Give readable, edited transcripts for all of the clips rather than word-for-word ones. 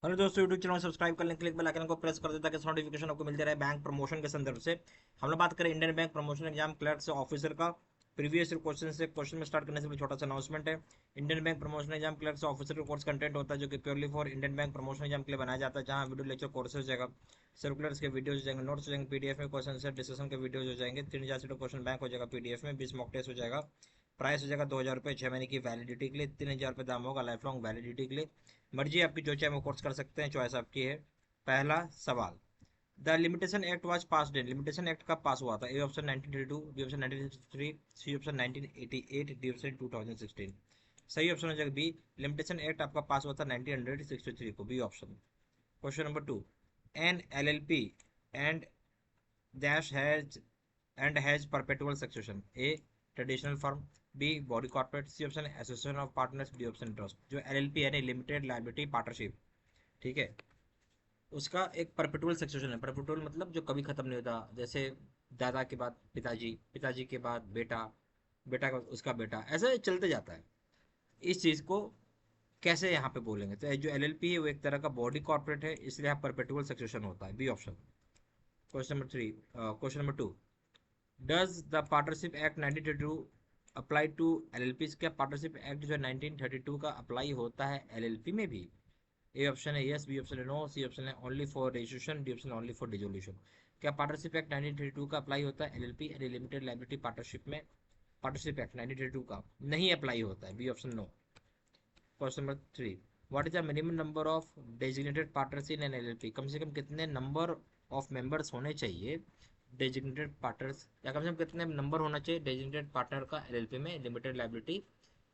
Hello दोस्तों, YouTube channel subscribe कर लें, क्लिक बेल आइकन को प्रेस कर दें ताकि नोटिफिकेशन आपको मिलते रहे बैंक प्रमोशन के संदर्भ से। हम लोग बात करें Indian bank promotion exam clerk से ऑफिसर का। प्रीवियस क्वेश्चन से क्वेश्चन में स्टार्ट करने से पहले छोटा सा अनाउंसमेंट है। Indian bank promotion exam clerk से ऑफिसर का कोर्स कंटेंट होता है जो कि purely for Indian bank promotion exam के लिए बनाया जाता है, जहां वीडियो लेक्चर कोर्सेज हो जाएगा, सर्कुलर्स के वीडियोज हो जाएंगे, नोट्स हो जाएंगे, पीडीएफ में क्वेश्चन से डिस्कशन के वीडियोज हो जाएंगे, 3000 से क्वेश्चन बैंक हो जाएगा पीडीएफ में, 20 मॉक टेस्ट हो जाएगा। प्राइस हो जाएगा 2000 रुपये 6 महीने की वैलिडिटी के लिए, 3000 रुपये दाम होगा लाइफ लॉन्ग वैलिडिटी के लिए। मर्जी आपकी, जो चाहे वो कोर्स कर सकते हैं, चॉइस आपकी है। पहला सवाल, the limitation act was passed in, limitation act कब पास हुआ था? A option 1932, B option 1963, C option 1988, D option 2016। सही ऑप्शन हो जाएगा बी, लिमिटेशन एक्ट आपका पास हुआ था 1963 को, B option. Question number 2, an L L P and dash has perpetual succession. A traditional firm, B body corporate, C option association of partners, D option trust. जो LLP यानी limited liability partnership, ठीक है, उसका एक परपेटुअल succession है। परपेटुअल मतलब जो कभी खत्म नहीं होता, जैसे दादा के बाद पिताजी, पिताजी के बाद बेटा, बेटा का उसका बेटा, ऐसे चलते जाता है। इस चीज को कैसे यहाँ पे बोलेंगे? तो जो एलएलपी है वो एक तरह का बॉडी कॉर्पोरेट है, इसलिए यहाँ परपेटुअल सक्सेशन होता है, B option. Question number 2, does the partnership act 1932 apply to LLP? क्या पार्टनरशिप एक्ट जो 1932 का अप्लाई होता है एलएलपी में भी? ए ऑप्शन है यस, बी ऑप्शन है नो, सी ऑप्शन है only for registration, D option only for dissolution. क्या पार्टनरशिप एक्ट 1932 का अप्लाई होता है एलएलपी यानी लिमिटेड लायबिलिटी पार्टनरशिप में? पार्टनरशिप एक्ट 1932 का नहीं अप्लाई होता है, B option no. Question number 3, what is the minimum number of designated partners in an LLP? कम से कम कितने नंबर ऑफ मेंबर्स होने चाहिए डेजिग्नेटेड पार्टनर्स, या कम से कम कितने नंबर होना चाहिए डेजिग्नेटेड पार्टनर का एलएलपी में, लिमिटेड लायबिलिटी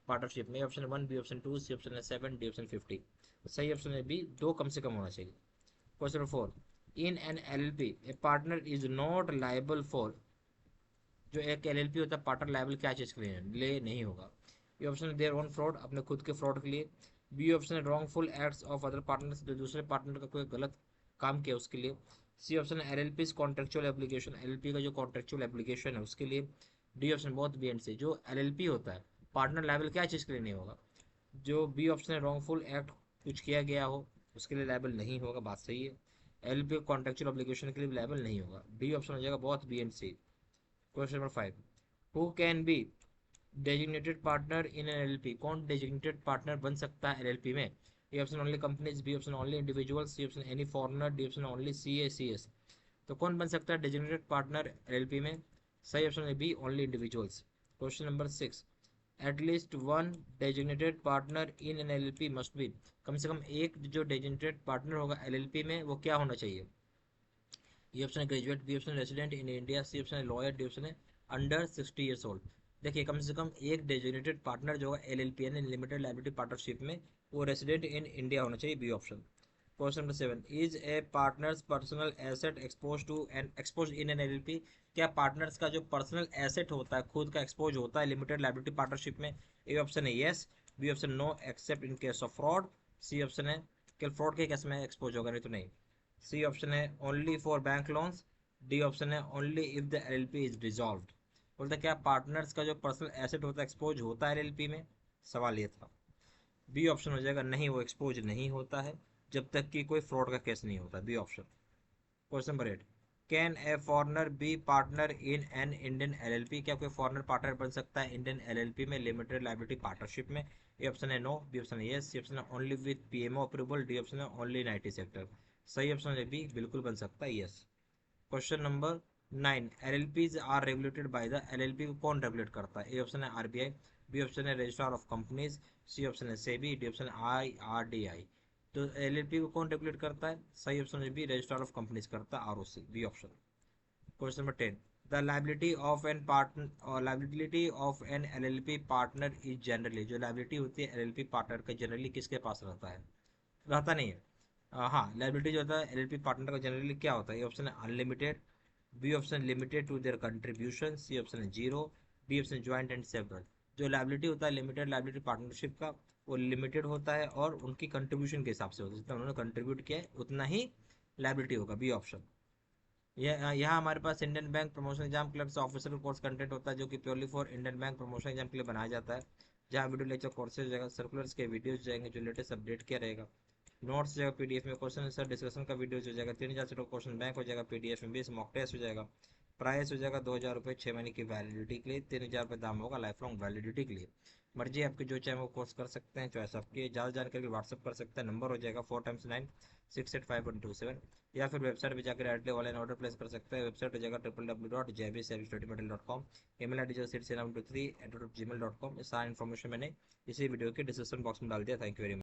पार्टनरशिप में? Option 1, B option 2, C option है 7, डी ऑप्शन 50। सही ऑप्शन है बी, दो कम से कम होना चाहिए। Question number 4, in an LLP A partner is not liable for, जो एक एलएलपी होता है पार्टनर लायबल क्या चीज के लिए नहीं होगा? ये ऑप्शन है देयर ओन फ्रॉड, अपने खुद के फ्रॉड के लिए। बी ऑप्शन है wrongful acts of other partners, जो दूसरे पार्टनर का कोई गलत काम किया उसके लिए। सी ऑप्शन है एलएलपी कॉन्ट्रेक्चुअल एप्लीकेशन, एलएलपी का जो कॉन्ट्रेक्चुअल एप्लीकेशन है उसके लिए। डी ऑप्शन बहुत बी एंड सी, जो एलएलपी होता है पार्टनर लायबल क्या चीज के लिए नहीं होगा? जो बी ऑप्शन है रॉन्गफुल एक्ट कुछ किया गया हो उसके लिए लायबल नहीं होगा, बात सही है। एलएलपी कॉन्ट्रेक्चुअल एप्लीकेशन के लिए लायबल नहीं होगा, डी ऑप्शन हो जाएगा बहुत B and C. Question number 5, who can be designated partner in an LLP? कौन डेजिग्नेटेड पार्टनर बन सकता है एलएलपी में? A option only companies, B option only individual, C option any foreigner, D option only C A C S. तो कौन बन सकता है डेजिग्नेटेड पार्टनर एलएलपी में? सही ऑप्शन है B, only individuals. Question number 6, at least one designated partner in an LLP must be? कम से कम एक जो डेजिग्नेटेड पार्टनर होगा एलएलपी में वो क्या होना चाहिए? ये ऑप्शन है graduate, B option resident in India, C option है लॉयर, डी ऑप्शन है अंडर 60 ईयर्स ओल्ड। देखिए, कम से कम एक डेजिग्नेटेड पार्टनर जो है एलएलपी यानी लिमिटेड लायबिलिटी पार्टनरशिप में, वो रेसिडेंट इन इंडिया होना चाहिए, B option. Question number 7, is a partner's personal asset expose in an LLP? क्या पार्टनर्स का जो पर्सनल एसेट होता है खुद का एक्सपोज होता है लिमिटेड लायबिलिटी पार्टनरशिप में? ए ऑप्शन है yes, B option no except in case of fraud, C option है केवल फ्रॉड के केस में एक्सपोज होगा, नहीं तो नहीं। सी ऑप्शन है only for bank loans, D option है only if the LLP is dissolved. बोलते क्या पार्टनर्स का जो पर्सनल एसेट होता है एक्सपोज होता है एलएलपी में? सवाल ये था। बी ऑप्शन हो जाएगा नहीं, वो एक्सपोज नहीं होता है जब तक कि कोई फ्रॉड का केस नहीं होता, B option. Question number 8, can a foreigner be partner in an Indian LLP? क्या कोई फॉरनर पार्टनर बन सकता है इंडियन एलएलपी में लिमिटेड लायबिलिटी पार्टनरशिप में? ए ऑप्शन है नो, बी ऑप्शन है यस, सी ऑप्शन है only with PMO approval, D option है ओनली इन आईटी सेक्टर। सही ऑप्शन है बी, बिल्कुल बन सकता है, yes. Question number 9, LLPs are regulated by the, LLP को कौन रेगुलेट करता है? ए ऑप्शन है आरबीआई, बी ऑप्शन है registrar of companies, C option है सेबी, डी ऑप्शन है आईआरडीआई। तो एलएलपी को कौन रेगुलेट करता है? सही ऑप्शन है बी, रजिस्ट्रार ऑफ कंपनीज करता है, ROC, B option. Question number 10, the liability of an partner और liability of an LLP partner is generally, जो लाइबिलिटी होती है एलएलपी पार्टनर का जनरली किसके पास रहता है? रहता नहीं है। हाँ, लाइबिलिटी जो होता है एलएलपी पार्टनर का जनरली क्या होता है? ये ऑप्शन है unlimited, B option limited to their contribution, C option है zero, D option joint and several. जो लाइबिलिटी होता है लिमिटेड लाइबिलिटी पार्टनरशिप का, वो लिमिटेड होता है और उनकी कंट्रीब्यूशन के हिसाब से होता है, जितना उन्होंने कंट्रीब्यूट किया है उतना ही लाइबिलिटी होगा, बी ऑप्शन। यहाँ हमारे पास Indian bank promotion exam clerks officer course content होता है जो कि purely for Indian bank promotion exam के लिए बनाया जाता है, जहाँ वीडियो लेक्चर कोर्सेज जाएगा, सर्कुलर्स के वीडियोज जाएंगे जो लेटेस्ट अपडेट किया रहेगा, नोट्स हो जाएगा पीडीएफ में, क्वेश्चन आंसर डिस्कशन का वीडियो हो जाएगा 3000 से क्वेश्चन बैंक हो जाएगा पीडीएफ में, 20 मॉक टेस्ट हो जाएगा। प्राइस हो जाएगा 2000 रुपये 6 महीने की वैलिडिटी के लिए, 3000 रुपये दाम होगा लाइफ लॉन्ग वैलिडिटी के लिए। मर्जी आपकी, जो चाहे वो कोर्स कर सकते हैं, चॉइस आपकी। ज़्यादा जानकारी व्हाट्सअप कर सकते हैं, नंबर हो जाएगा 4x9 685 127, या फिर वेबसाइट पर जाकर डायरेक्टली ऑनलाइन ऑर्डर प्लेस कर सकते हैं। वेबसाइट हो जाएगा www.jbservice.com। ईमेल आई डी जो 6723@gmail.com। सारा इन्फॉर्मेशन मैंने इसी वीडियो के डिस्क्रिप्शन बॉक्स में डाल दिया। Thank you very much.